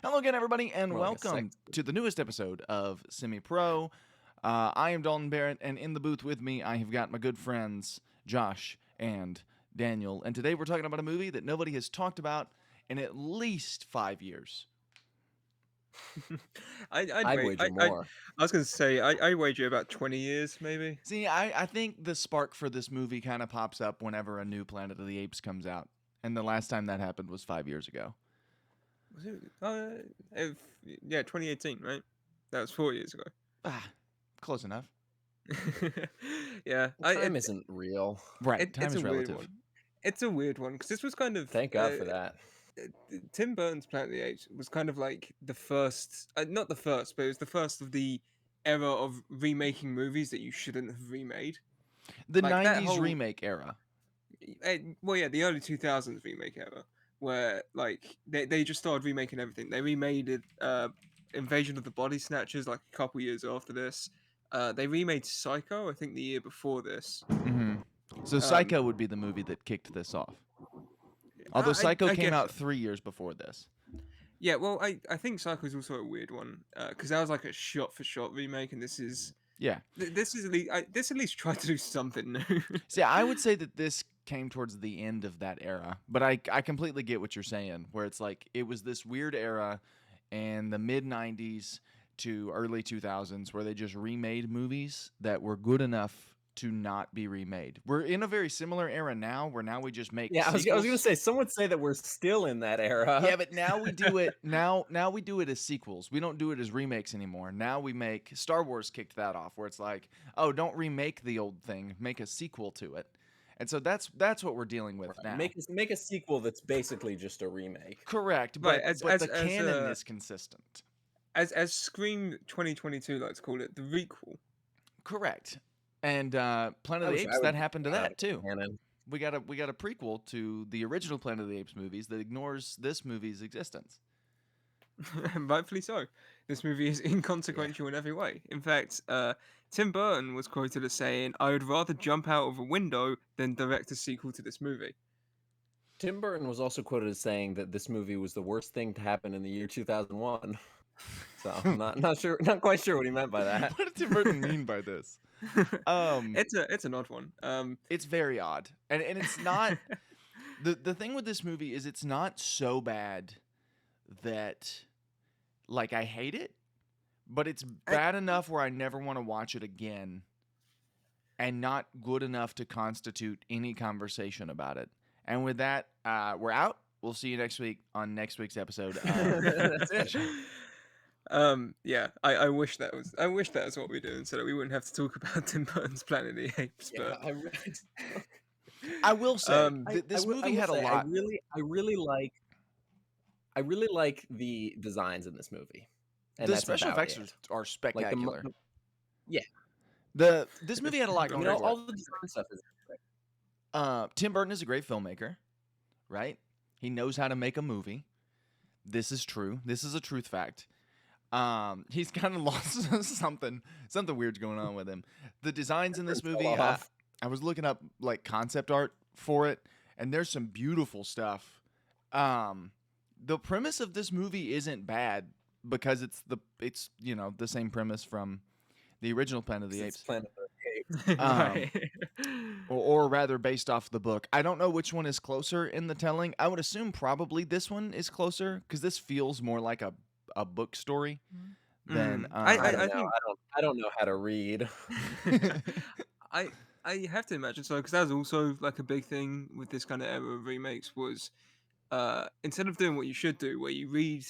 Hello again, everybody, and More like a welcome sex. to the newest episode of Semi Pro. I am Dalton Barrett, and in the booth with me, I have got my good friends Josh and Daniel. And today we're talking about a movie that nobody has talked about in at least 5 years. I'd I'd wait. wager more. I was gonna say I wager about 20 years, maybe. See, I think the spark for this movie kind of pops up whenever a new Planet of the Apes comes out. And the last time that happened was 5 years ago. Was it? Yeah, 2018, right? That was 4 years ago. Ah, close enough. Yeah, Time isn't real. Right, time it's is a weird relative. one. It's a weird one because this was kind of Thank God for that. Tim Burton's Planet of the Apes was kind of like the first, not the first, but it was the first of the era of remaking movies that you shouldn't have remade. The Like that 90s whole remake era. well, yeah, the early 2000s remake era, where like they just started remaking everything. They remade it, Invasion of the Body Snatchers like a couple years after this. They remade Psycho, I think, the year before this. hmm So Um, Psycho would be the movie that kicked this off. Although I, Psycho I came guess out so. 3 years before this. Yeah, well, I think Psycho is also a weird one because that was like a shot for shot remake, and Yeah. this is at least tried to do something new. See, I would say that this came towards the end of that era, but I completely get what you're saying, where it's like it was this weird era in the mid 90s to early 2000s where they just remade movies that were good enough to not be remade. We're in a very similar era now where now we just make Yeah, I was gonna sequels. say some would say that we're still in that era. Yeah, but now we do it now we do it as sequels. We don't do it as remakes anymore. Now we make Star Wars kicked that off where it's like, "Oh, don't remake the old thing, make a sequel to it." And so that's what we're dealing with now. Make a sequel that's basically just a remake. Correct, Right, but the canon is consistent. as Scream 2022 likes to call it, the requel. Correct. And Planet of the I Apes, would that happened to that too. canon. We got a prequel to the original Planet of the Apes movies that ignores this movie's existence. Rightfully so. This movie is inconsequential in every way. In fact, Tim Burton was quoted as saying, "I would rather jump out of a window than direct a sequel to this movie." Tim Burton was also quoted as saying that this movie was the worst thing to happen in the year 2001. So I'm not quite sure what he meant by that. What did Tim Burton mean by this? It's an odd one. It's very odd, and it's not the thing with this movie is it's not so bad that like I hate it, but it's bad enough where I never want to watch it again, and not good enough to constitute any conversation about it. And with that, we're out. We'll see you next week on next week's episode. That's it. Yeah, I wish that was what we do, so that we wouldn't have to talk about Tim Burton's Planet of the Apes. Yeah, But I will say this I will movie had a say, lot. I really like the designs in this movie. And The that's special about effects it. are Like spectacular. yeah, This movie had a lot going for it. all the design stuff is great. Tim Burton is a great filmmaker, right? He knows how to make a movie. This is true. This is a truth fact. He's kind of lost something weird's going on with him. The designs in this movie, I was looking up like concept art for it, and there's some beautiful stuff. The premise of this movie isn't bad because it's the same premise from the original Planet of the Apes. Planet of the Apes. right. Or rather based off the book. I don't know which one is closer in the telling. I would assume probably this one is closer because this feels more like a book story than I don't I know. think I don't know how to read. I I have to imagine so because that was also like a big thing with this kind of era of remakes was instead of doing what you should do where you read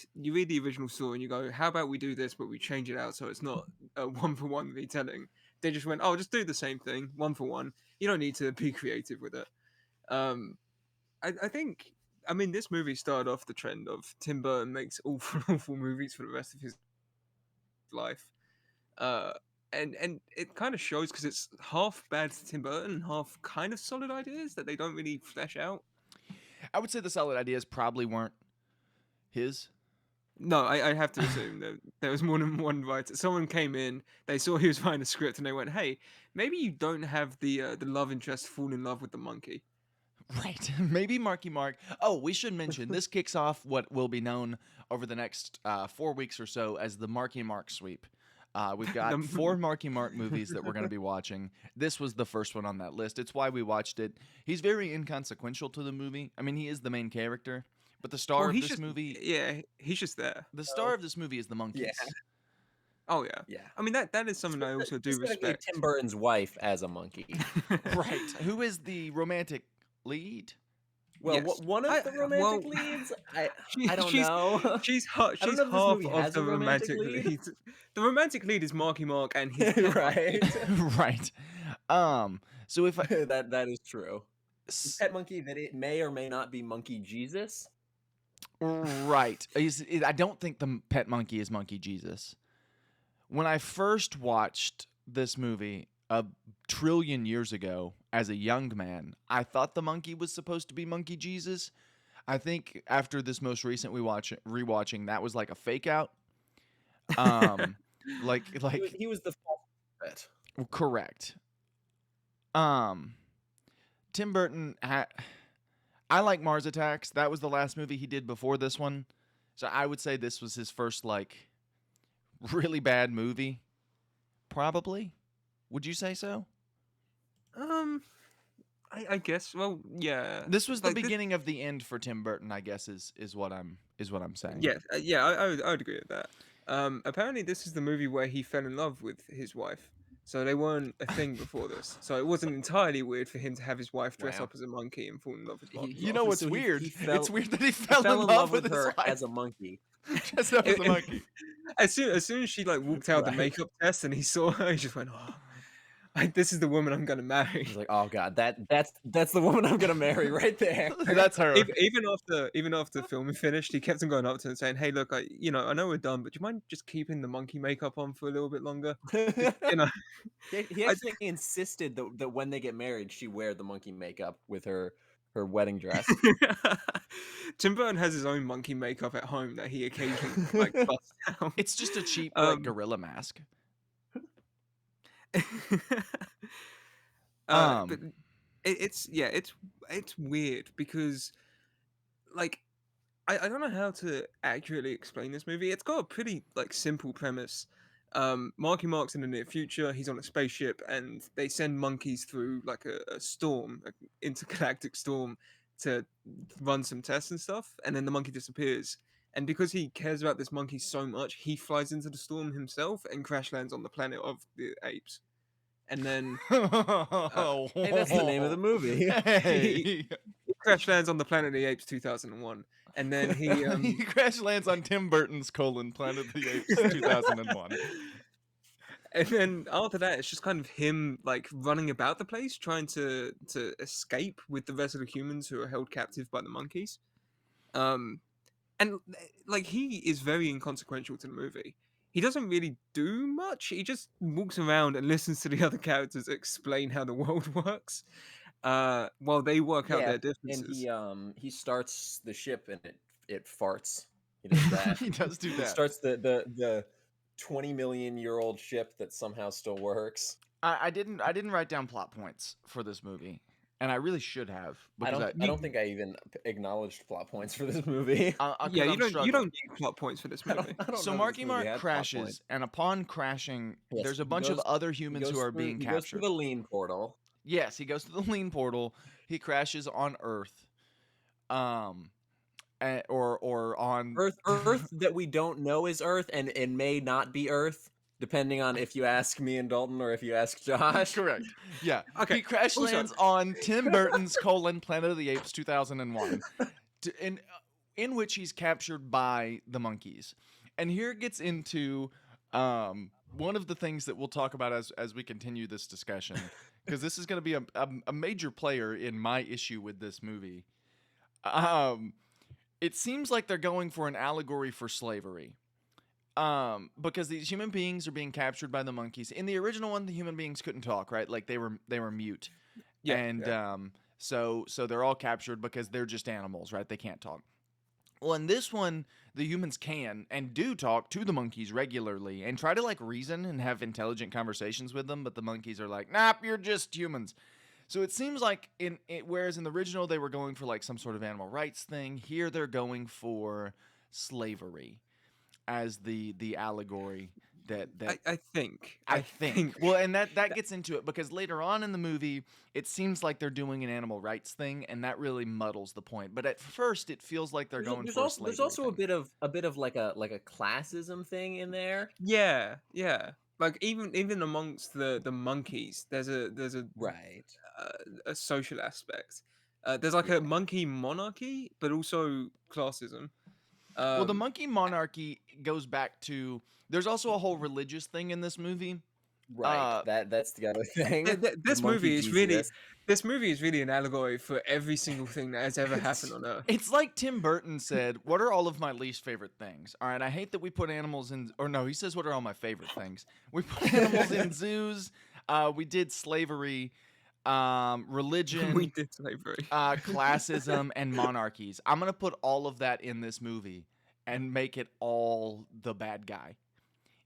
the original story and you go, how about we do this but we change it out so it's not a one for one retelling. They just went, oh, just do the same thing one for one. You don't need to be creative with it. um I think, I mean, this movie started off the trend of Tim Burton makes awful movies for the rest of his life. uh and it kind of shows because it's half bad to Tim Burton and half kind of solid ideas that they don't really flesh out. I would say the solid ideas probably weren't his. No, I have to assume that there was more than one writer. Someone came in, they saw he was writing a script, and they went, "Hey, maybe you don't have the love interest fall in love with the monkey." Right. Maybe Marky Mark. Oh, we should mention this kicks off what will be known over the next 4 weeks or so as the Marky Mark sweep. We've got The- 4 Marky Mark movies that we're going to be watching. This was the first one on that list. It's why we watched it. He's very inconsequential to the movie. I mean, he is the main character, but the star well, of he's this just movie, yeah, he's just there. the star of this movie is the monkeys. Oh yeah. Yeah. I mean that is something I also do Specifically respect. Tim Burton's wife as a monkey. Right. Who is the romantic lead? Well, Yes. one of the romantic leads, I don't she's- know. She's I don't know if this half movie of has the a romantic romantic lead. lead. The romantic lead is Marky Mark and his pet Right. Right. So if I, that is true. Pet monkey that it may or may not be Monkey Jesus. right. I don't think the pet monkey is Monkey Jesus. When I first watched this movie a trillion years ago as a young man, I thought the monkey was supposed to be Monkey Jesus. I think after this most recent rewatching, that was like a fake out. Like He was the false prophet. correct. Tim Burton I like Mars Attacks. That was the last movie he did before this one. So I would say this was his first like really bad movie. Probably. Would you say so? I guess. Well, yeah. This was the Like, beginning of the end for Tim Burton, I guess is what I'm saying. Yeah, I would agree with that. Apparently, this is the movie where he fell in love with his wife. So they weren't a thing before this. So it wasn't entirely weird for him to have his wife dress Wow. up as a monkey and fall in love with Marky You Mark. know what's So he weird? fell- It's weird that he He fell in love with his her wife as a monkey. dressed up as a monkey. As soon as she like walked out the Right. makeup test and he saw her, he just went, "Oh, this is the woman I'm gonna marry." He's like, oh god, that's the woman I'm gonna marry right there. That's her. Even after the film finished, he kept on going up to her and saying, "Hey, look, I know we're done, but do you mind just keeping the monkey makeup on for a little bit longer?" You know, He actually insisted that when they get married, she wear the monkey makeup with her wedding dress. Tim Burton has his own monkey makeup at home that he occasionally like busts out. It's just a cheap Um, gorilla mask. But it's weird because like I don't know how to accurately explain this movie. It's got a pretty like simple premise. Marky Mark's in the near future. He's on a spaceship, and they send monkeys through like a storm, an intergalactic storm, to run some tests and stuff. And then the monkey disappears. And because he cares about this monkey so much, he flies into the storm himself and crash lands on the planet of the apes. And then Hey, that's the name of the movie. Hey. he crash lands on the Planet of the Apes 2001. And then he He crash lands on Tim Burton's Planet of the Apes 2001. and then after that it's just kind of him like running about the place trying to escape with the rest of the humans who are held captive by the monkeys. And like he is very inconsequential to the movie. He doesn't really do much. He just walks around and listens to the other characters explain how the world works, while they work out Yeah, their and differences. he starts the ship and it farts. He does that. He does do He that. starts the 20 million year old ship that somehow still works. I didn't write down plot points for this movie, and I really should have. I Because don't think I even acknowledged plot points for this movie. 'cause Yeah, you I'm don't struggling. need plot points for this I don't- movie. I don't So know that Marky this movie Mark had plot crashes, points. and upon crashing, Yes, there's a he bunch of goes- other He humans goes who are through- being he goes captured. through the lean portal. Yes, he goes to the lean portal. He crashes on Earth, or on Earth that we don't know is Earth and may not be Earth, depending on if you ask me and Dalton or if you ask Josh. Correct. Yeah. Okay, He crash also- lands on Tim Burton's Planet of the Apes 2001, in which he's captured by the monkeys. And here it gets into one of the things that we'll talk about as we continue this discussion, because this is going to be a major player in my issue with this movie. It seems like they're going for an allegory for slavery. Because these human beings are being captured by the monkeys. In the original one, the human beings couldn't talk, right? Like they were mute. Yeah, And so they're all captured because they're just animals, right? They can't talk. Well, in this one, the humans can and do talk to the monkeys regularly and try to like reason and have intelligent conversations with them, but the monkeys are like, "Nah, you're just humans." So it seems like whereas in the original they were going for like some sort of animal rights thing, here they're going for slavery as the allegory that I think. I I think. think. Well, and that gets into it because later on in the movie, it seems like they're doing an animal rights thing, and that really muddles the point. But at first, it feels like they're going for a slavery There's also thing. a bit of like a classism thing in there. Yeah, yeah. Like even amongst the monkeys, there's Right. a social aspect. There's like a monkey monarchy, but also classism. Well, the Um, monkey monarchy goes back to. There's also a whole religious thing in this movie. Right. Uh, That's the other thing. The this monkey movie is really Jesus. this movie is really an allegory for every single thing that has ever happened on Earth. It's like Tim Burton said, "What are all of my least favorite things?" All right, I hate that we put animals in, or no, he says, "What are all my favorite things?" We put animals in zoos. We did slavery, religion, We did slavery. classism, and monarchies. I'm gonna put all of that in this movie and make it all the bad guy.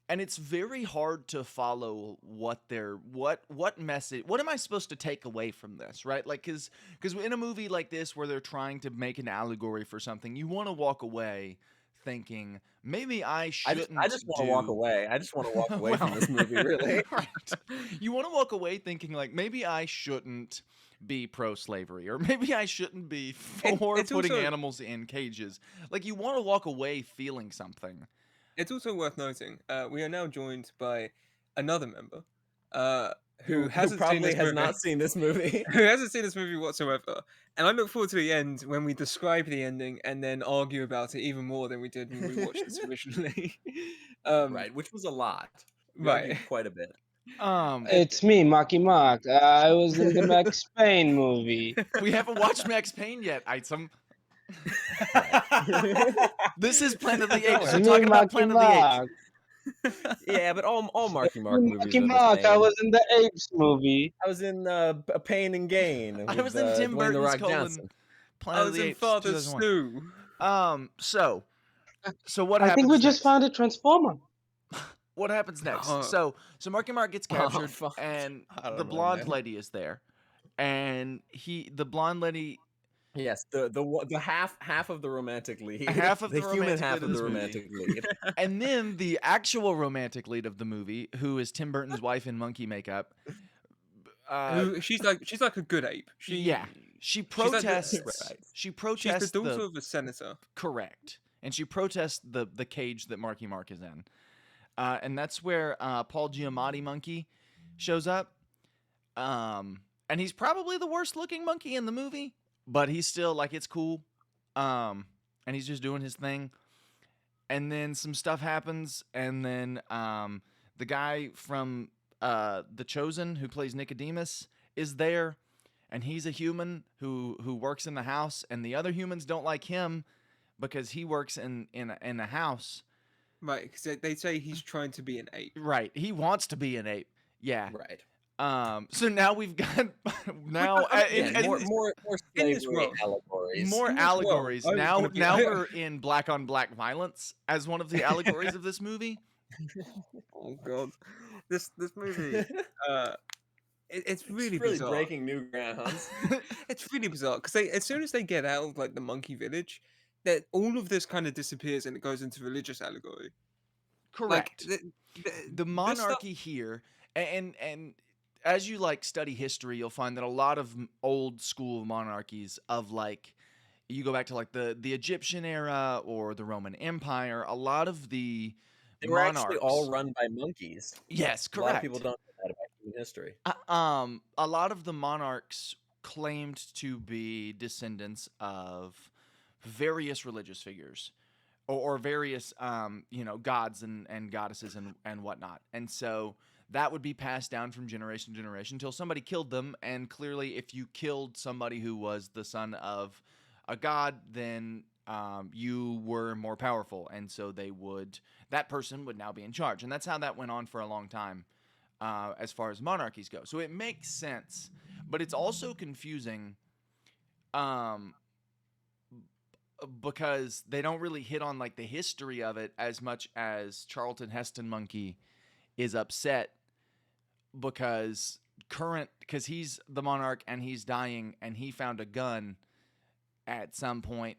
And it's very hard to follow what message, what am I supposed to take away from this, right? Like cuz in a movie like this where they're trying to make an allegory for something, you want to walk away thinking maybe I shouldn't I just want to walk do away. I just want to walk away from well, this movie, really. right. You want to walk away thinking like maybe I shouldn't be pro-slavery or maybe I shouldn't be for it's putting also- animals in cages. Like you want to walk away feeling something. It's also worth noting, we are now joined by another member, who hasn't seen probably this has movie, not seen this movie. who hasn't seen this movie whatsoever. And I look forward to the end when we describe the ending and then argue about it even more than we did when we watched this originally. Right, which was a lot. We Right. argued quite a bit. It's me, Marky Mark. I was in the Max Payne movie. We haven't watched Max Payne yet, Item. This is Planet of the Apes. It's We're me, talking about Marky Planet of the Apes. Mark. Yeah, but all Marky Mark Me, movies Marky are the Mark. I same. was in the Apes movie. I was in Pain and Gain. I with, was in Tim Dwayne "The Burton's Rock" colon Johnson. Planet I of was the in Apes. Father 2001. Stew. So what I happens think we just next? found a transformer. What happens next? Oh. So Marky Mark gets captured, fuck. and I don't the know, blonde man. lady is there, and the blonde lady, Yes, the half of the romantic lead. Half of the the human romantic half lead of of the this movie. romantic lead. and then the actual romantic lead of the movie, who is Tim Burton's wife in monkey makeup. She's like a good ape. She She she's like protests. Right. She she's protests the daughter of a senator. correct, and she protests the cage that Marky Mark is in, and that's where Paul Giamatti monkey shows up, and he's probably the worst looking monkey in the movie, but he's still like it's cool, and he's just doing his thing, and then some stuff happens, and then the guy from The Chosen who plays Nicodemus is there. And he's a human who works in the house, and the other humans don't like him because he works in a house. Right, because they say he's trying to be an ape. Right. He wants to be an ape. Yeah. Right. So now we've got now Yeah, more in this slavery world. allegories. more in this world, allegories. I was Now gonna be- we're in black on black violence as one of the allegories of this movie. Oh god, this movie. It's really really bizarre. breaking new grounds. It's really bizarre because as soon as they get out of like the monkey village, that all of this kind of disappears and it goes into religious allegory. Correct. Like, The this stuff- monarchy here, and as you like study history, you'll find that a lot of old school monarchies of like, you go back to like the Egyptian era or the Roman Empire, a lot of the They were monarchs, actually all run by monkeys. yes, A lot correct. of people don't know that about human history. A lot of the monarchs claimed to be descendants of various religious figures or various gods and goddesses and whatnot, and so that would be passed down from generation to generation until somebody killed them. And clearly, if you killed somebody who was the son of a god, then you were more powerful, and so that person would now be in charge, and that's how that went on for a long time. As far as monarchies go, so it makes sense, but it's also confusing, because they don't really hit on like the history of it as much as Charlton Heston Monkey is upset because current, because he's the monarch and he's dying, and he found a gun at some point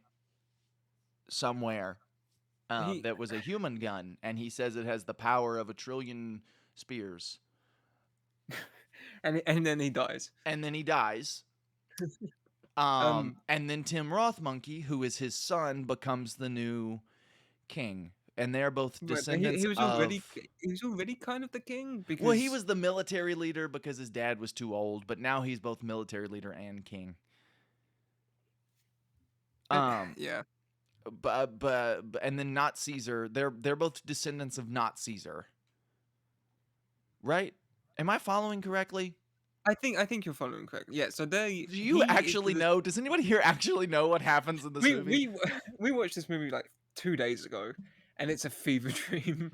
somewhere He that was a human gun, and he says it has the power of 1,000,000,000,000 spears. and then he dies. And then he dies. Um, And then Tim Roth Monkey, who is his son, becomes the new king. And they're both Right, but descendants he was of. already kind of the king because Well, he was the military leader because his dad was too old, but now he's both military leader and king. yeah. But and then not Caesar. They're both descendants of not Caesar. Right? Am I following correctly? I think you're following correctly. Yeah. So they. Do you actually know? Does anybody here actually know what happens in this movie? We watched this movie like 2 days ago, and it's a fever dream.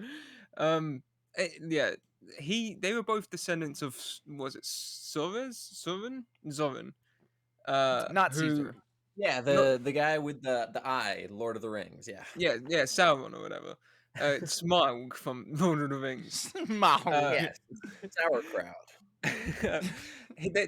Yeah. They were both descendants of was it Zoran? Not Who Caesar. Yeah, the guy with the eye, Lord of the Rings. Yeah. yeah, Sauron or whatever. Smaug from Lord of the Rings. Maul. Yes, it's our crowd.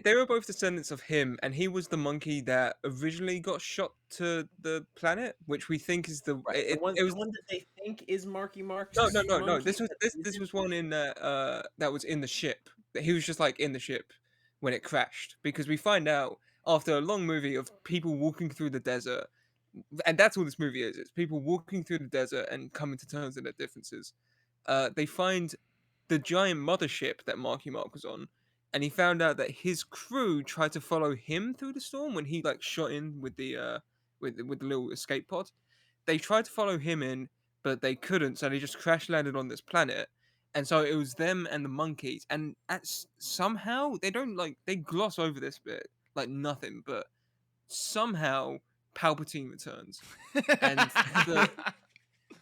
They were both descendants of him, and he was the monkey that originally got shot to the planet, which we think is the Right. it, the one, it was the one that they think is Marky Mark's no. monkey This was that this isn't? was one in that was in the ship. He was just like in the ship when it crashed, because we find out after a long movie of people walking through the desert, and that's all this movie is. It's people walking through the desert and coming to terms with their differences. They find the giant mothership that Marky Mark was on, and he found out that his crew tried to follow him through the storm when he like shot in with the with the little escape pod. They tried to follow him in, but they couldn't, so they just crash landed on this planet. And so it was them and the monkeys, and somehow they don't like they gloss over this bit like nothing, but somehow Palpatine returns, and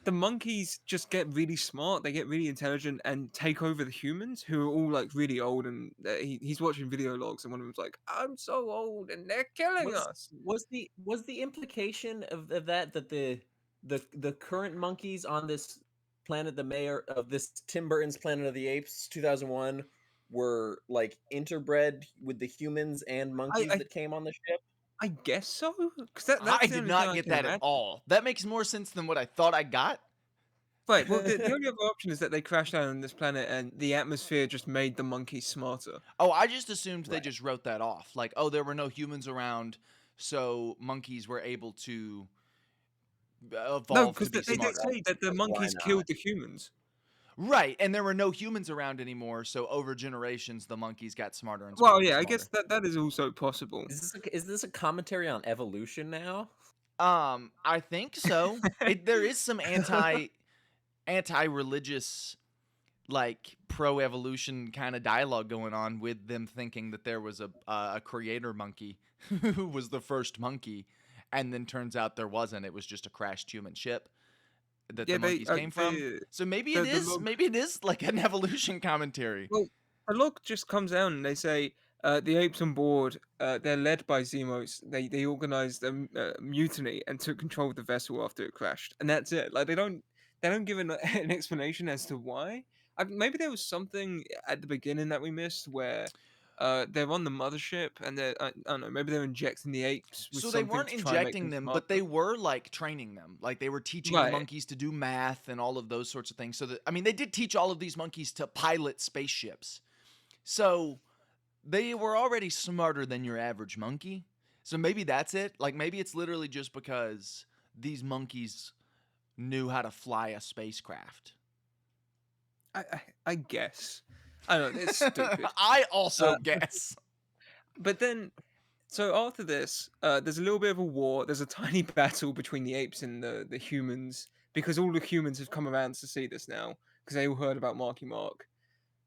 the monkeys just get really smart. They get really intelligent and take over the humans, who are all like really old. And he's watching video logs, and one of them's like, "I'm so old, and they're killing us." Was the implication of that the current monkeys on this planet, the mayor of this Tim Burton's Planet of the Apes 2001, were like interbred with the humans and monkeys I that came on the ship? I guess so, because that's I the did only not thing get can that at imagine. all. That makes more sense than what I thought I got. Right. Well, the only other option is that they crashed down on this planet, and the atmosphere just made the monkeys smarter. Oh, I just assumed they Right. just wrote that off. Like, oh, there were no humans around, so monkeys were able to No, evolve because to be they did smarter. say that the Like, why monkeys not? killed the humans. Right, and there were no humans around anymore, so over generations the monkeys got smarter and Well, smarter. yeah, I and guess that is also possible. Is this a commentary on evolution now? smarter. I think so. There is some anti-religious, like pro-evolution kind of dialogue going on with them thinking that there was a creator monkey who was the first monkey, and then turns out there wasn't. It was just a crashed human ship that Yeah, the monkeys came from. So maybe it the is. log- Maybe it is like an evolution commentary. Well, a log just comes down and they say the apes on board, they're led by Zemos. They organized a mutiny and took control of the vessel after it crashed, and that's it. Like they don't give an explanation as to why. Maybe there was something at the beginning that we missed where they're on the mothership and they're I don't know, maybe they're injecting the apes with So they something weren't to try and make injecting them, smarter. but they were like training them. Like they were teaching the Right. monkeys to do math and all of those sorts of things. So that, I mean, they did teach all of these monkeys to pilot spaceships. So they were already smarter than your average monkey. So maybe that's it. Like maybe it's literally just because these monkeys knew how to fly a spacecraft. I guess. I don't know, it's stupid. I also Uh, guess. But then, so after this, there's a little bit of a war. There's a tiny battle between the apes and the humans, because all the humans have come around to see this now, because they all heard about Marky Mark.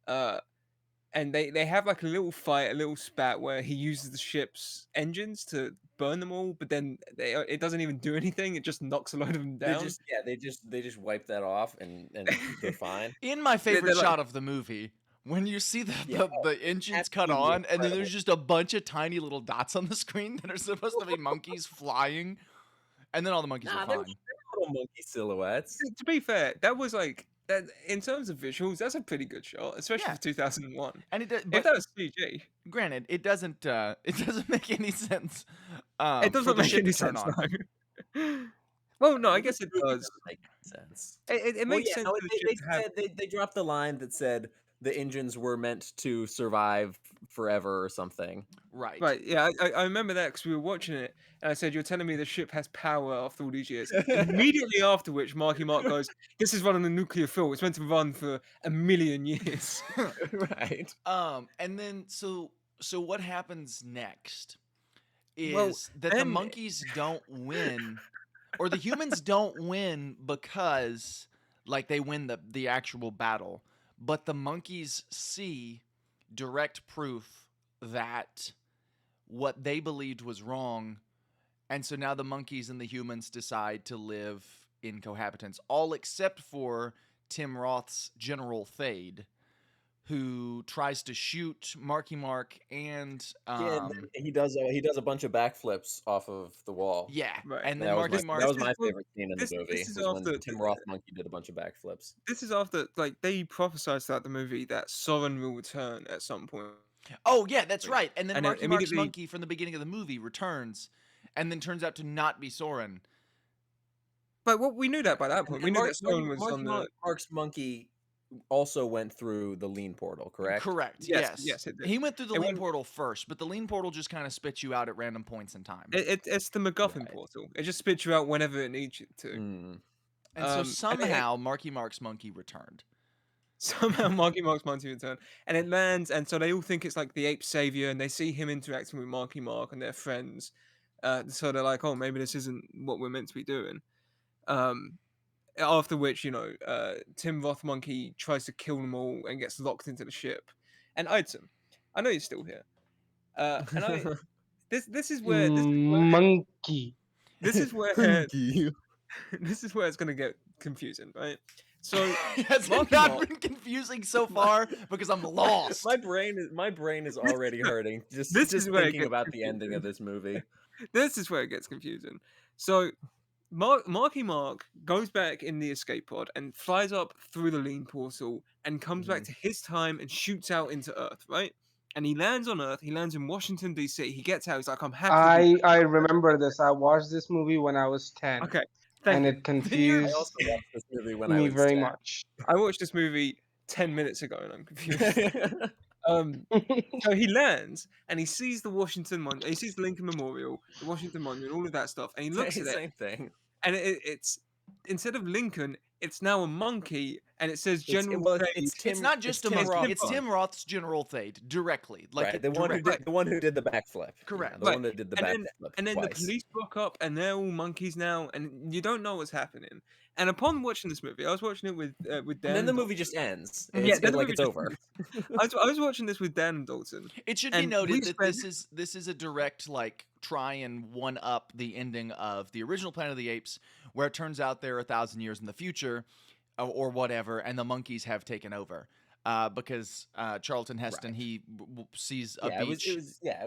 And they have like a little fight, a little spat where he uses the ship's engines to burn them all, but then it doesn't even do anything. It just knocks a load of them down. They just wipe that off and they're fine. In my favorite they're like- shot of the movie, when you see Yeah, the engines that's cut really on, and then incredible. there's just a bunch of tiny little dots on the screen that are supposed to be monkeys flying, and then all the monkeys Nah, are they're fine. little monkey silhouettes. To be fair, that was like in terms of visuals, that's a pretty good shot, especially Yeah. for 2001. And it does, If but that was CG, granted, it doesn't make any sense it for doesn't the make ship any to turn sense. on. No. Well, no, I This guess it movie does. doesn't make sense. It Well, makes yeah, sense no, for the they, ship they to have. said they dropped the line that said the engines were meant to survive forever or something. Right. Right, yeah, I remember that because we were watching it, and I said, "You're telling me the ship has power after all these years." Immediately after which, Marky Mark goes, "This is running a nuclear fuel. It's meant to run for 1,000,000 years." Right. And then so what happens next Well, is that the then monkeys don't win, or the humans don't win because like they win the actual battle, but the monkeys see direct proof that what they believed was wrong, and so now the monkeys and the humans decide to live in cohabitance, all except for Tim Roth's General Thade, who tries to shoot Marky Mark and Yeah, and then he does a bunch of backflips off of the wall. yeah, Right. and then That was Marky my Mark. that was This my is- well, favorite scene in this- the this movie. is Was when after Tim Roth monkey did a bunch of backflips. This is after, like, they prophesized throughout the movie that Soren will return at some point. Oh yeah, that's right. And then And then Marky Mark's immediately- monkey from the beginning of the movie returns, and then turns out to not be Soren. But well, we knew that by that point. We knew that Soren was on the. Mark's monkey also went through the lean portal, correct? Correct. Yes, Yes. yes, it did. He went through the It lean went- portal first, but the lean portal just kind of spits you out at random points in time. It's the MacGuffin Right. portal. It just spits you out whenever it needs you to. Mm. and so and it- somehow Marky Mark's monkey returned. Somehow Marky Mark's monkey return, and it lands, and so they all think it's like the ape savior, and they see him interacting with Marky Mark and their friends. So they're like, "Oh, maybe this isn't what we're meant to be doing." After which, Tim Roth monkey tries to kill them all and gets locked into the ship. And Item, I know you're still here. And I this is where Monkey. this is where this is where it's gonna get confusing, right? So Has it Marky not Mark- been confusing so far? Because I'm lost. My brain is already hurting just this is where it thinking gets about the ending of this movie. this is where it gets confusing. So Marky Mark goes back in the escape pod and flies up through the lean portal and comes back to his time and shoots out into Earth, right? And he lands on Earth. He lands in Washington, D.C. He gets out. He's like, I'm happy. I remember this. I watched this movie when I was 10. Okay, thank And you. it I confused also watched this movie when I me was very 10. much. I watched this movie 10 minutes ago and I'm confused. So he lands and he sees the Washington Monument. He sees the Lincoln Memorial, the Washington Monument, all of that stuff. And he looks at it, Same thing. and it's instead of Lincoln, it's now a monkey, and it says It's- General well, Thade. it's Tim- It's not just a Tim monkey. Roth. It's Tim Roth's General Thade directly. Like Right, it the one who direct- did the one who did the backflip. Correct. Yeah, the Right, one that did the and then- backflip. And then the twice. police rock up, and they're all monkeys now, and you don't know what's happening. And upon watching this movie, I was watching it with Dan. And then and the Dalton. movie just ends. Yeah, It's, then the like movie it's just over. I was watching this with Dan and Dalton. It should be And noted we that spent- this is a direct like try and one up the ending of the original Planet of the Apes, where it turns out they're 1,000 years in the future, or whatever, and the monkeys have taken over. Because Charlton Heston Right. he sees a Yeah, it beach.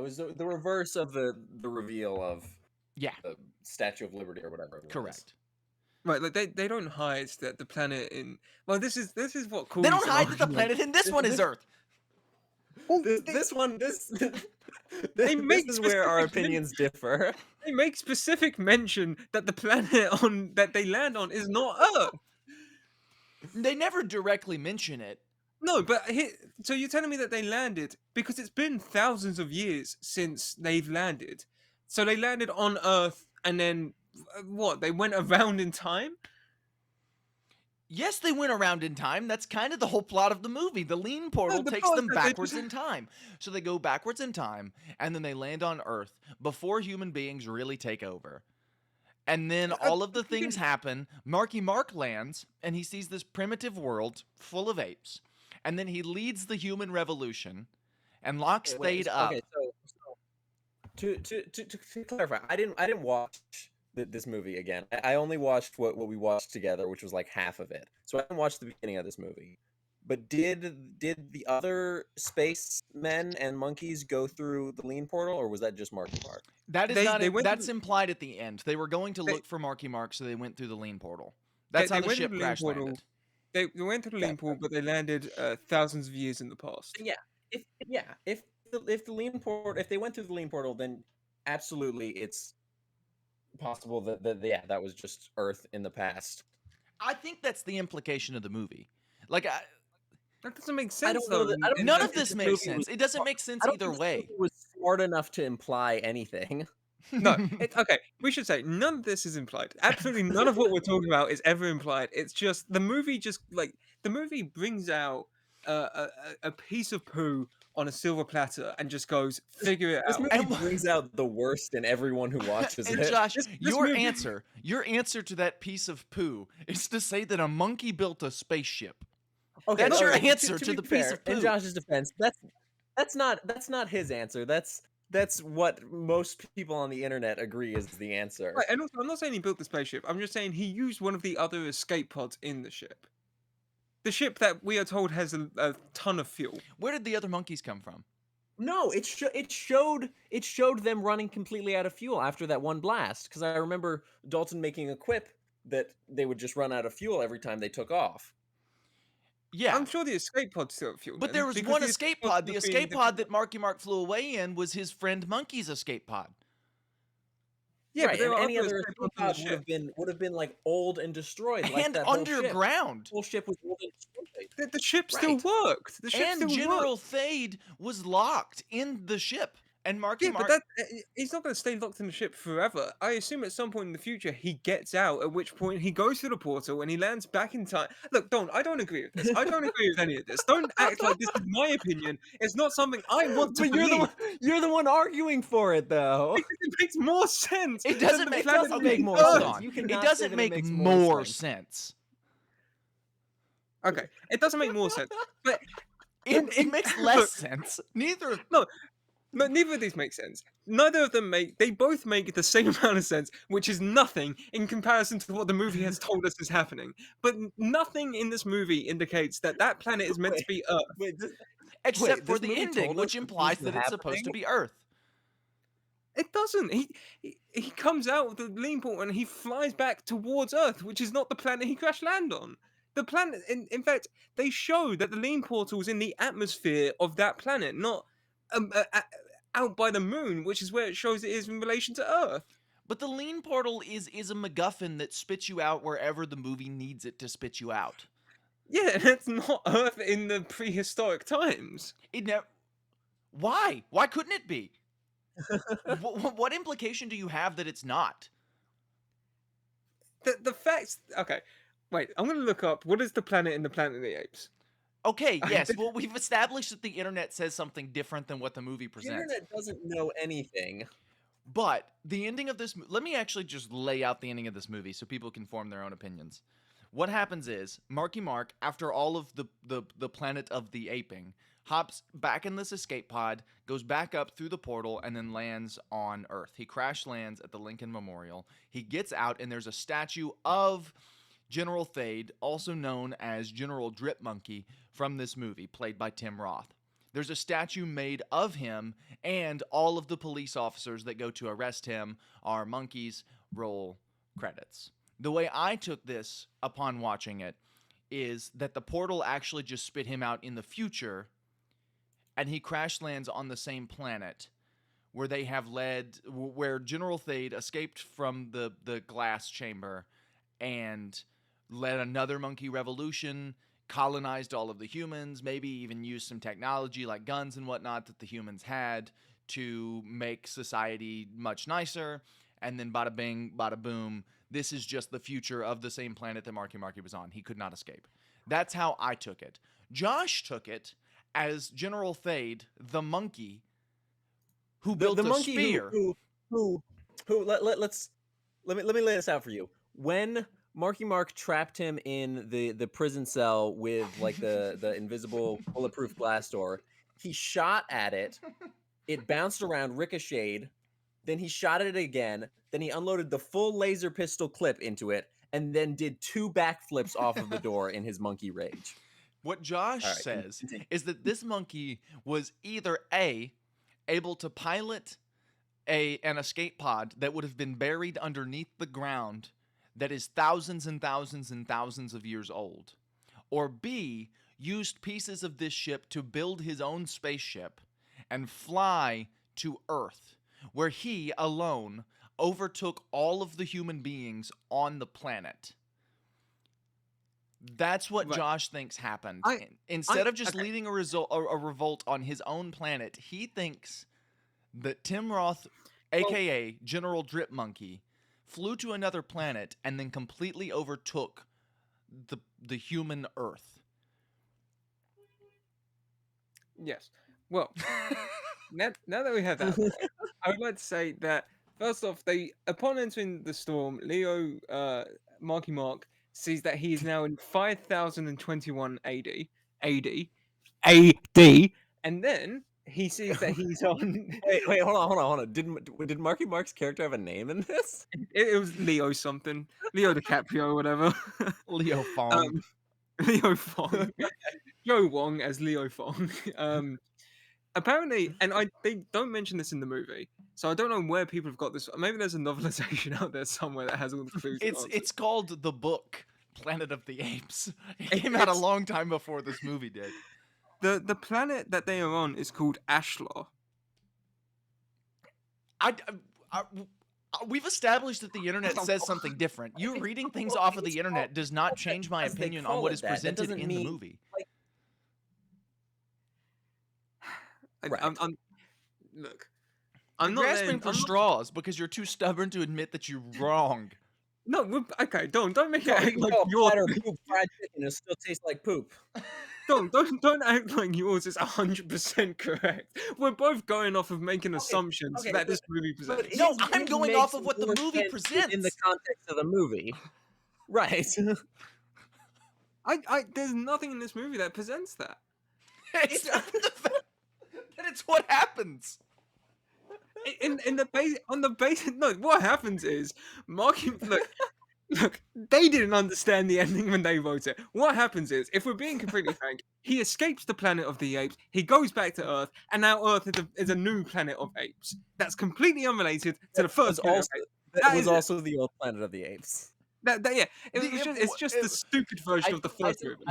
was the reverse of the reveal of Yeah, the Statue of Liberty or whatever. It was. correct. Right, like they don't hide that the planet in. Well, this is what calls. They don't an hide that the argument. planet in this one is Earth. This one, this make is where our specific opinions differ. They make specific mention that the planet on that they land on is not Earth. They never directly mention it. No, but so you're telling me that they landed because it's been thousands of years since they've landed. So they landed on Earth and then what? They went around in time? Yes, they went around in time. That's kind of the whole plot of the movie. The lean portal the takes plot them is that they backwards just- in time. So they go backwards in time, and then they land on Earth before human beings really take over. And then all of the things happen. Marky Mark lands, and he sees this primitive world full of apes. And then he leads the human revolution and locks Thade up. Okay, so to clarify, I didn't watch this movie again. I only watched what we watched together, which was like half of it. So I didn't watch the beginning of this movie. But did the other spacemen and monkeys go through the lean portal, or was that just Marky Mark? That is They- not. they went That's through- implied at the end. They were going to They- look for Marky Mark, so they went through the lean portal. That's how they the went ship through the lean crash portal. landed. They went to the lean pool, but they landed thousands of years in the past. Yeah, if the lean port if they went through the lean portal, then absolutely it's possible that was just Earth in the past. I think that's the implication of the movie. Like, That doesn't make I sense, don't know though. that. I don't none know of that this this makes movie sense. was It doesn't smart- make sense I don't either think this way. movie was smart enough to imply anything. No, okay. We should say none of this is implied. Absolutely none of what we're talking about is ever implied. It's just the movie. The movie brings out a piece of poo on a silver platter and just goes, figure it This out. movie And- brings out the worst in everyone who watches And it. Josh, This your movie- answer to that piece of poo is to say that a monkey built a spaceship. Okay, That's your okay, answer to be the piece fair, of poo. In Josh's defense, that's not his answer. That's what most people on the internet agree is the answer. Right, and also, I'm not saying he built the spaceship. I'm just saying he used one of the other escape pods in the ship. The ship that we are told has a ton of fuel. Where did the other monkeys come from? No, it showed them running completely out of fuel after that one blast. Because I remember Dalton making a quip that they would just run out of fuel every time they took off. Yeah, I'm sure the escape pod's still at fuel. but then, there was because one the escape pod pod. The would be escape the- pod that Marky Mark flew away in was his friend Monkey's escape pod. Yeah, right, but there and were any other other escape escape pods on the pod ship. would have been like old and destroyed, like And that whole ship. underground. The whole ship was old and destroyed. The ship still Right. worked. The ship And still General worked. Thade was locked in the ship. And Marky Yeah, Mark. but he's not going to stay locked in the ship forever. I assume at some point in the future he gets out, at which point he goes through the portal and he lands back in time. Look, Don, I don't agree with this. I don't agree with any of this. Don't act like this is my opinion. It's not something I want to But believe. you're the one arguing for it, though. Because it makes more sense. It doesn't than the make- planet doesn't we make more Earth. Hold sense. on. You It cannot say doesn't that it make makes more more sense. Okay, it doesn't make more sense. But It makes less sense. Neither. No, neither of these make sense. Neither of them they both make the same amount of sense, which is nothing in comparison to what the movie has told us is happening. But nothing in this movie indicates that that planet is meant to be Earth. Wait, Except for this the movie ending, told which us implies this that was it's supposed to happening? be Earth. It doesn't. He comes out of the lean port and he flies back towards Earth, which is not the planet he crash land on. The planet, in fact, they show that the lean portal is in the atmosphere of that planet, not out by the moon, which is where it shows it is in relation to Earth. But the lean portal is a MacGuffin that spits you out wherever the movie needs it to spit you out. Yeah, and it's not Earth in the prehistoric times. Why? Why couldn't it be? What implication do you have that it's not? The facts. Okay, wait. I'm gonna look up what is the planet in the Planet of the Apes. Okay, yes. Well, we've established that the internet says something different than what the movie The presents. internet doesn't know anything. But the ending of this, let me actually just lay out the ending of this movie so people can form their own opinions. What happens is Marky Mark, after all of the planet of the aping, hops back in this escape pod, goes back up through the portal, and then lands on Earth. He crash lands at the Lincoln Memorial. He gets out, and there's a statue of General Thade, also known as General Drip Monkey, from this movie, played by Tim Roth. There's a statue made of him, and all of the police officers that go to arrest him are monkeys. Roll credits. The way I took this upon watching it is that the portal actually just spit him out in the future, and he crash lands on the same planet where they have where General Thade escaped from the glass chamber and led another monkey revolution, colonized all of the humans, maybe even used some technology like guns and whatnot that the humans had to make society much nicer, and then bada bing, bada boom, this is just the future of the same planet that Marky was on. He could not escape. That's how I took it. Josh took it as General Thade, the monkey, who built the a monkey spear. who let me lay this out for you. When Marky Mark trapped him in the prison cell with like the invisible bulletproof glass door, he shot at it. It bounced around, ricocheted. Then he shot at it again. Then he unloaded the full laser pistol clip into it, and then did 2 backflips off of the door in his monkey rage. What Josh All right, says continue. is that this monkey was either A, able to pilot an escape pod that would have been buried underneath the ground that is thousands and thousands and thousands of years old, or B, used pieces of this ship to build his own spaceship and fly to Earth, where he alone overtook all of the human beings on the planet. That's what Right. Josh thinks happened. I- Instead of just okay. leading a revolt on his own planet, he thinks that Tim Roth, aka General Drip Monkey, flew to another planet and then completely overtook the human Earth. Yes. Well, now that we have that, out of the way, I would like to say that first off, upon entering the storm, Leo, Marky Mark, sees that he is now in 5021 AD, and then he sees that he's on. Wait, hold on. Did Marky Mark's character have a name in this? It was Leo something, Leo DiCaprio, whatever. Leo Fong. Leo Fong, Joe Wong as Leo Fong. Apparently, and they don't mention this in the movie, so I don't know where people have got this. Maybe there's a novelization out there somewhere that has all the clues. and answers. It's called the book Planet of the Apes. It came out a long time before this movie did. The planet that they are on is called Ashlar. We've established that the internet says something different. You reading things off of the internet does not change my Because they opinion on call what it is that. That presented doesn't in the mean- movie. Right. Look, I'm I'm not grasping letting- for I'm not- straws because you're too stubborn to admit that you're wrong. No, okay, don't make it act like No, yours. flat or poop fried chicken, it still tastes like poop. Don't act like yours is 100% correct. We're both going off of making assumptions okay, that this movie presents. it No, is- I'm it going makes off of what the more movie sense presents. in the context of the movie. Right. There's nothing in this movie that presents that. It's not the fact that it's what happens. On the base, no. What happens is Marky. Look. They didn't understand the ending when they wrote it. What happens is, if we're being completely frank, he escapes the planet of the apes. He goes back to Earth, and now Earth is a new planet of apes. That's completely unrelated to the first. Planet of apes. That That was is- also the old Planet of the Apes. Yeah, it's just the stupid version of the first movie.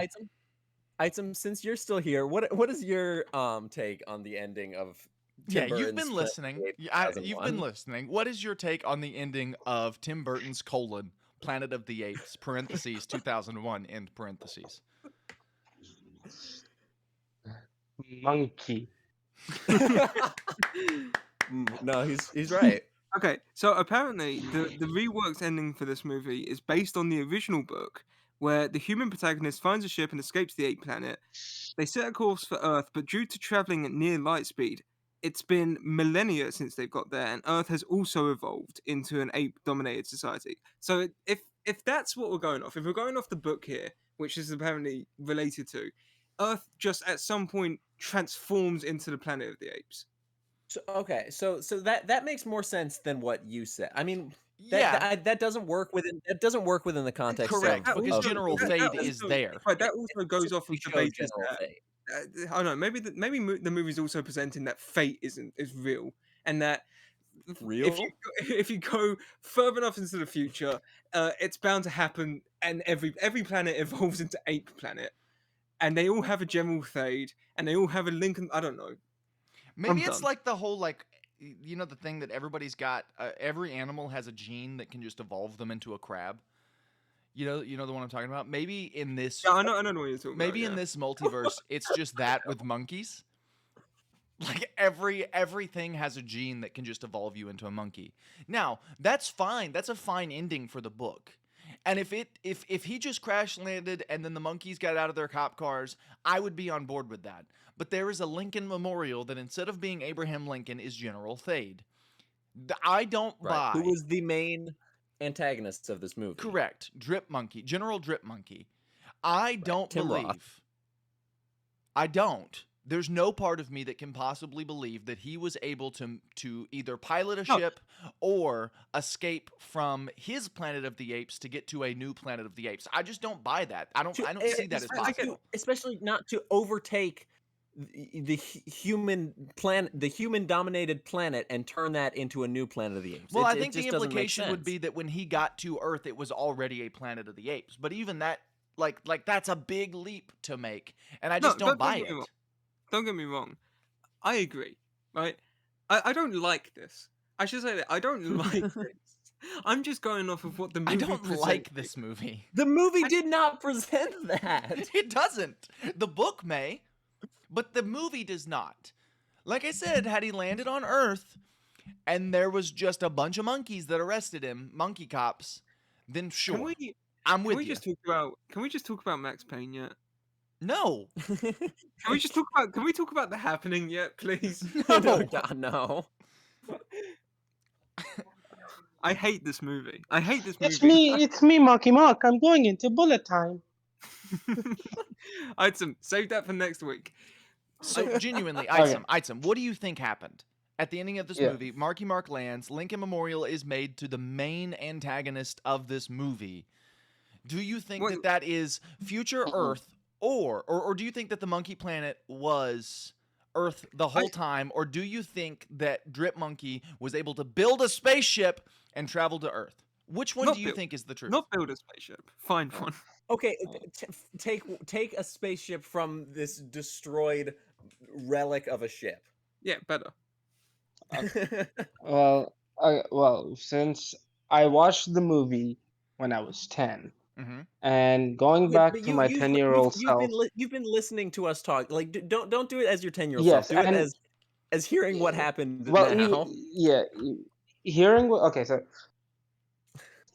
Item, since you're still here, what is your take on the ending of Tim Yeah, you've Burton's been Planet of listening. the Apes You've been 2001? listening. What is your take on the ending of Tim Burton's Planet of the Apes (parentheses 2001 end parentheses)? Monkey. No, he's right. Okay, so apparently the reworked ending for this movie is based on the original book, where the human protagonist finds a ship and escapes the ape planet. They set a course for Earth, but due to traveling at near light speed, it's been millennia since they've got there, and Earth has also evolved into an ape-dominated society. So if that's what we're going off, if we're going off the book here, which is apparently related to, Earth just at some point transforms into the planet of the apes. So that makes more sense than what you said. I mean, Yeah, that doesn't work within the context. correct, of, because of General the- Thade that is also- there. Right, that also goes off of we the show basis General that Thade. I don't know. Maybe the movie's also presenting that fate is real, and that Real? if you go further enough into the future, it's bound to happen, and every planet evolves into ape planet, and they all have a General Thade, and they all have a Lincoln. I don't know. Maybe I'm it's done. like the whole you know, the thing that everybody's got. Every animal has a gene that can just evolve them into a crab. You know the one I'm talking about. Maybe in this, Yeah, I know what you're talking maybe about. in this multiverse, it's just that with monkeys. Like everything has a gene that can just evolve you into a monkey. Now that's fine. That's a fine ending for the book. And if he just crash landed and then the monkeys got out of their cop cars, I would be on board with that. But there is a Lincoln Memorial that instead of being Abraham Lincoln is General Thade. I don't buy. Who was the main antagonist of this movie? Correct. Drip Monkey. General Drip Monkey. I don't Tim Roth. believe. I don't. There's no part of me that can possibly believe that he was able to either pilot a No. ship or escape from his Planet of the Apes to get to a new Planet of the Apes. I just don't buy that. I don't see that as possible. Especially not to overtake the human dominated planet and turn that into a new Planet of the Apes. Well, It- I it think the just doesn't make implication would sense. be that when he got to Earth, it was already a Planet of the Apes. But even that Like that's a big leap to make, and I No, just don't buy get me it. wrong. Don't get me wrong. I agree, right? I don't like this. I should say that I don't like this. I'm just going off of what the movie I don't presents like me. this movie. The movie did not present that. It doesn't. The book may, but the movie does not. Like I said, had he landed on Earth and there was just a bunch of monkeys that arrested him, monkey cops, then sure, I'm Can with we you. just talk about? Can we just talk about Max Payne yet? No, Can we just talk about? Can we talk about The Happening yet, please? no. No, God, no. I hate this movie. I hate this It's movie. it's me, Marky Mark. I'm going into bullet time. Item, save that for next week. So genuinely, Okay. Item, what do you think happened? At the ending of this Yeah. movie, Marky Mark lands, Lincoln Memorial is made to the main antagonist of this movie. Do you think Wait. that is future Earth, or do you think that the monkey planet was Earth the whole time, or do you think that Drip Monkey was able to build a spaceship and travel to Earth? Which one Not do you build- think is the truth? Not build a spaceship. Find one. Okay, take a spaceship from this destroyed relic of a ship. Yeah, better. Well, since I watched the movie when I was 10, Mm-hmm. and going Yeah, back but to my 10-year-old self, you've been listening to us talk. Like, don't do it as your 10-year-old yes, self. Do it and as hearing what happened well, now. hearing what. Okay, so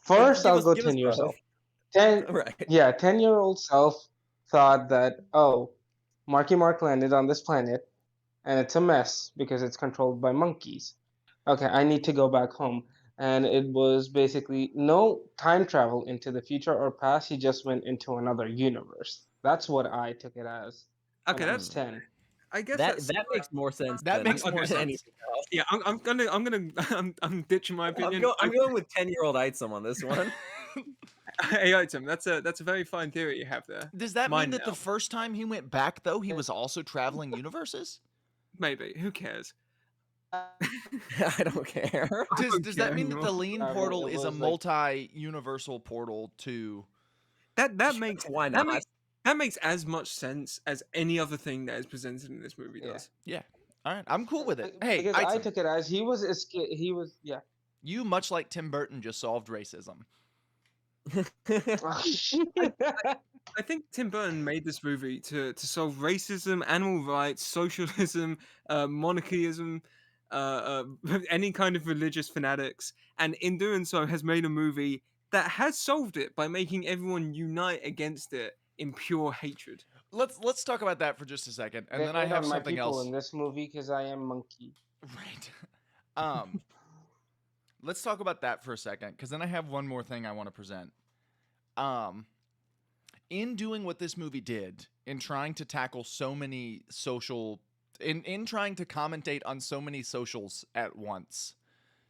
first Give I'll us go give us 10 years both. old. 10, Right. yeah, 10-year-old self thought that, oh, Marky Mark landed on this planet and it's a mess because it's controlled by monkeys. Okay, I need to go back home. And it was basically no time travel into the future or past. He just went into another universe. That's what I took it as when Okay, I was that's. 10. I guess That that's. makes more sense. That than makes more sense. anything else. Yeah, I'm ditching my opinion. I'm going with 10-year-old Item on this one. Hey, Item, that's a very fine theory you have there. Does that Mine mean that now. the first time he went back, though, he was also traveling universes? Maybe. Who cares? I don't care. Does that mean that the anymore. lean It portal is a was like- multi-universal portal to? That makes Why that not? makes as much sense as any other thing that is presented in this movie Yeah. does. Yeah. All right, I'm cool with it. Hey, Because I Item, took it as he was yeah. you, much like Tim Burton, just solved racism. I think Tim Burton made this movie to solve racism, animal rights, socialism, monarchyism, any kind of religious fanatics, and in doing so has made a movie that has solved it by making everyone unite against it in pure hatred. Let's talk about that for just a second, and They then I hate have on my something people else. in this movie because I am monkey. Right. Let's talk about that for a second, because then I have one more thing I want to present. In doing what this movie did, in trying to tackle so many in trying to commentate on so many socials at once,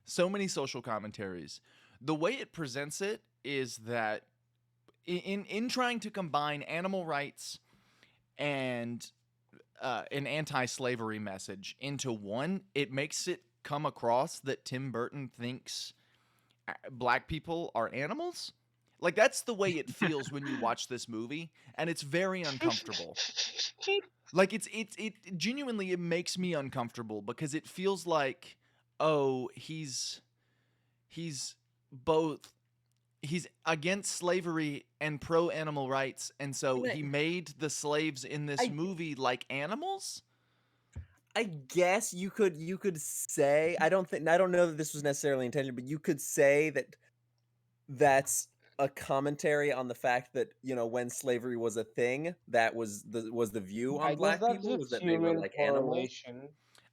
so many social commentaries, the way it presents it is that in trying to combine animal rights and an anti-slavery message into one, it makes it come across that Tim Burton thinks black people are animals. Like, that's the way it feels when you watch this movie, and it's very uncomfortable. Like, it genuinely, it makes me uncomfortable because it feels like, oh, he's against slavery and pro animal rights, and so he made the slaves in this movie like animals. I guess you could say, I don't know that this was necessarily intended, but you could say that that's a commentary on the fact that, you know, when slavery was a thing, that was the view on I guess black that's people, was just that they were human like animals. correlation.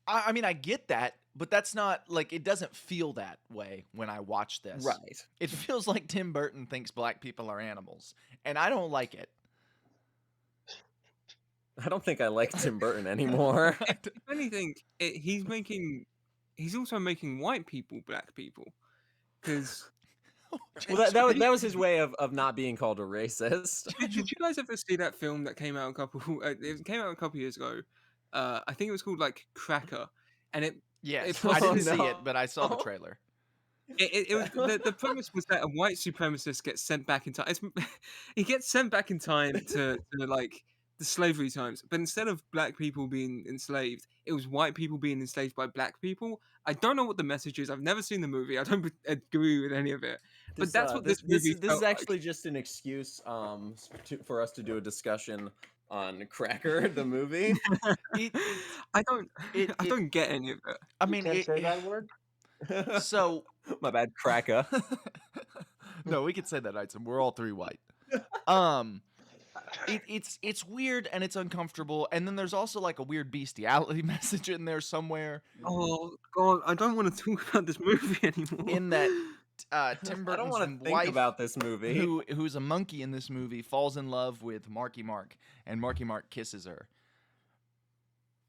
I mean, I get that, but that's not, like, it doesn't feel that way when I watch this. Right. It feels like Tim Burton thinks black people are animals, and I don't like it. I don't think I like Tim Burton anymore. If anything, he's also making white people black people, because. Well, that was his way of not being called a racist. Did you guys ever see that film that came out it came out a couple years ago? I think it was called like Cracker, and Yes, It's I didn't also- see it, but I saw the no. trailer. It was the premise was that a white supremacist gets sent back in time. He gets sent back in time to like the slavery times, but instead of black people being enslaved, it was white people being enslaved by black people. I don't know what the message is. I've never seen the movie. I don't agree with any of it, but that's what this movie this felt is actually just an excuse for us to do a discussion on Cracker the movie. It, I don't it, I it, don't get any of it. I You mean, can't say that word. so My bad, Cracker. no, we could say that, Item. We're all three white. It's weird and it's uncomfortable, and then there's also like a weird bestiality message in there somewhere. Oh God, I don't want to talk about this movie anymore. In that Tim I don't Burton's want to think wife, about this movie. who's a monkey in this movie, falls in love with Marky Mark, and Marky Mark kisses her.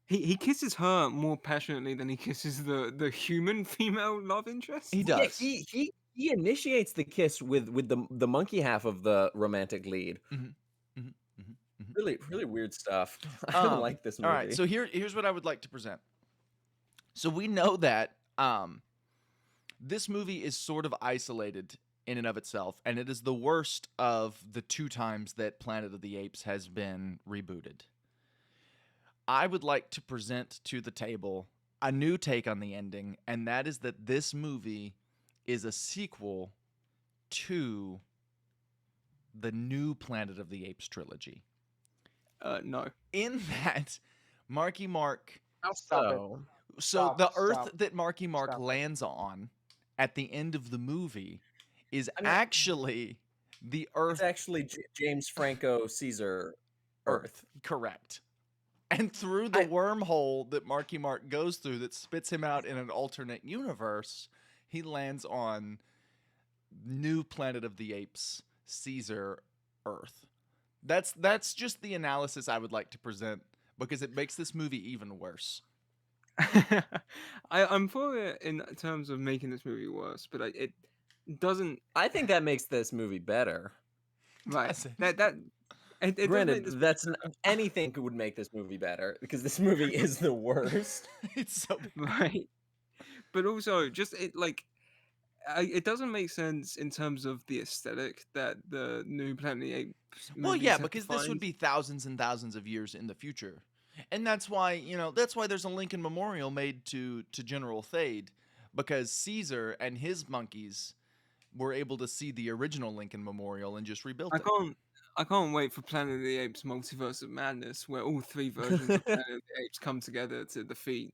He kisses her more passionately than he kisses the human female love interest. He does. Yeah, he initiates the kiss with the monkey half of the romantic lead. Mhm, mhm, mhm, mhm. Really weird stuff. I don't like this movie. All right, so here's what I would like to present. So we know that this movie is sort of isolated in and of itself, and it is the worst of the two times that Planet of the Apes has been rebooted. I would like to present to the table a new take on the ending, and that is that this movie is a sequel to the new Planet of the Apes trilogy. No. In that, Marky Mark. Stop it. So, So the Earth Stop. that Marky Mark Stop it. lands on at the end of the movie is I mean- actually the it's Earth. actually James Franco Caesar Earth. Correct. And through the wormhole that Marky Mark goes through that spits him out in an alternate universe, he lands on new Planet of the Apes, Caesar Earth. That's just the analysis I would like to present because it makes this movie even worse. I'm for it in terms of making this movie worse, but it doesn't. I think that makes this movie better. Right. Does it? It doesn't Granted, make this anything would make this movie better because this movie is the worst. It's so right, but also just it doesn't make sense in terms of the aesthetic that the new Planet of the Apes. well, movies yeah, have to because this would find. be thousands and thousands of years in the future, and that's why there's a Lincoln Memorial made to General Thade, because Caesar and his monkeys were able to see the original Lincoln Memorial and just rebuilt it. I can't wait for Planet of the Apes Multiverse of Madness, where all three versions of Planet of the Apes come together to defeat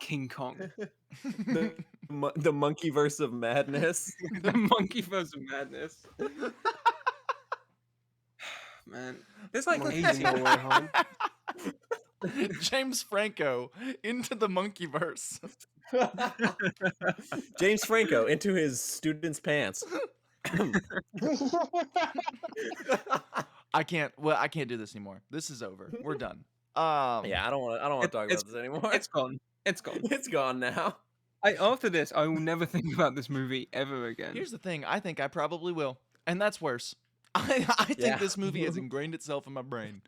King Kong. The monkeyverse of madness. The Monkeyverse of Madness. Man, there's like Monkey 80 No Way Home. James Franco into the monkeyverse. James Franco into his student's pants. I can't do this anymore. This is over. We're done. Yeah, I don't want to talk it's- about this anymore. It's gone. It's gone. It's gone now. After this, I will never think about this movie ever again. Here's the thing. I think I probably will, and that's worse. I think Yeah. this movie has ingrained itself in my brain.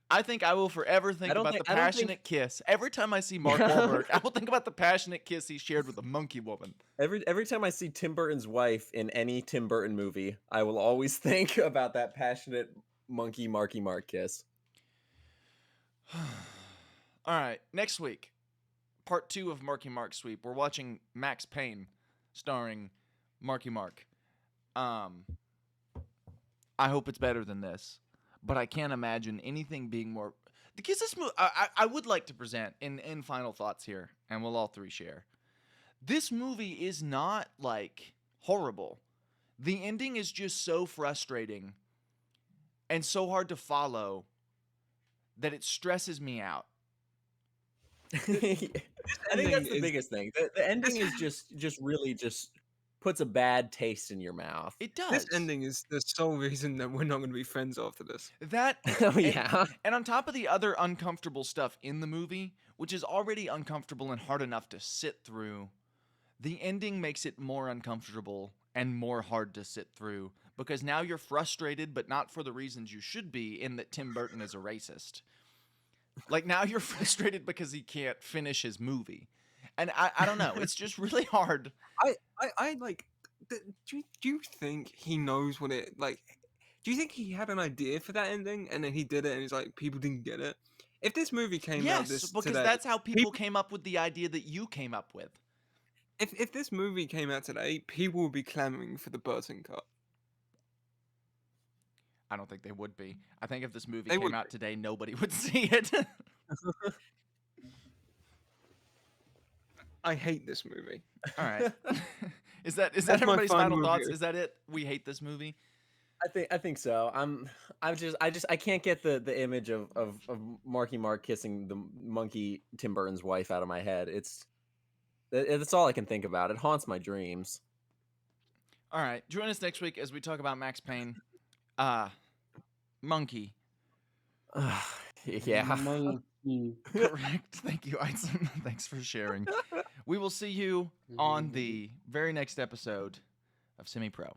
I think I will forever think about the passionate kiss. Every time I see Mark Wahlberg, I will think about the passionate kiss he shared with a monkey woman. Every time I see Tim Burton's wife in any Tim Burton movie, I will always think about that passionate monkey Marky Mark kiss. All right, next week, part 2 of Marky Mark Sweep. We're watching Max Payne, starring Marky Mark. I hope it's better than this, but I can't imagine anything being more. Because this movie, I would like to present in final thoughts here, and we'll all three share. This movie is not like horrible. The ending is just so frustrating and so hard to follow that it stresses me out. I think that's the biggest thing. The ending is just really puts a bad taste in your mouth. It does. This ending is the sole reason that we're not going to be friends after this. That Oh yeah. and on top of the other uncomfortable stuff in the movie, which is already uncomfortable and hard enough to sit through, the ending makes it more uncomfortable and more hard to sit through because now you're frustrated, but not for the reasons you should be, in that Tim Burton is a racist. Like, now you're frustrated because he can't finish his movie. And I don't know. It's just really hard. I like. Do you think he knows what it like? Do you think he had an idea for that ending and then he did it and he's like people didn't get it? If this movie came out Yes, this because today, that's how people came up with the idea that you came up with. if this movie came out today, people would be clamoring for the Burton cut. I don't think they would be. I think if this movie They came would out be. today, nobody would see it. I hate this movie. All right. Is that That's my everybody's final final thoughts? review. Is that it? We hate this movie. I think so. I can't get the image of Marky Mark kissing the monkey Tim Burton's wife out of my head. It's all I can think about. It haunts my dreams. All right. Join us next week as we talk about Max Payne. Monkey. Yeah. Monkey. Correct. Thank you, Eisen. Thanks for sharing. We will see you on the very next episode of Semi Pro.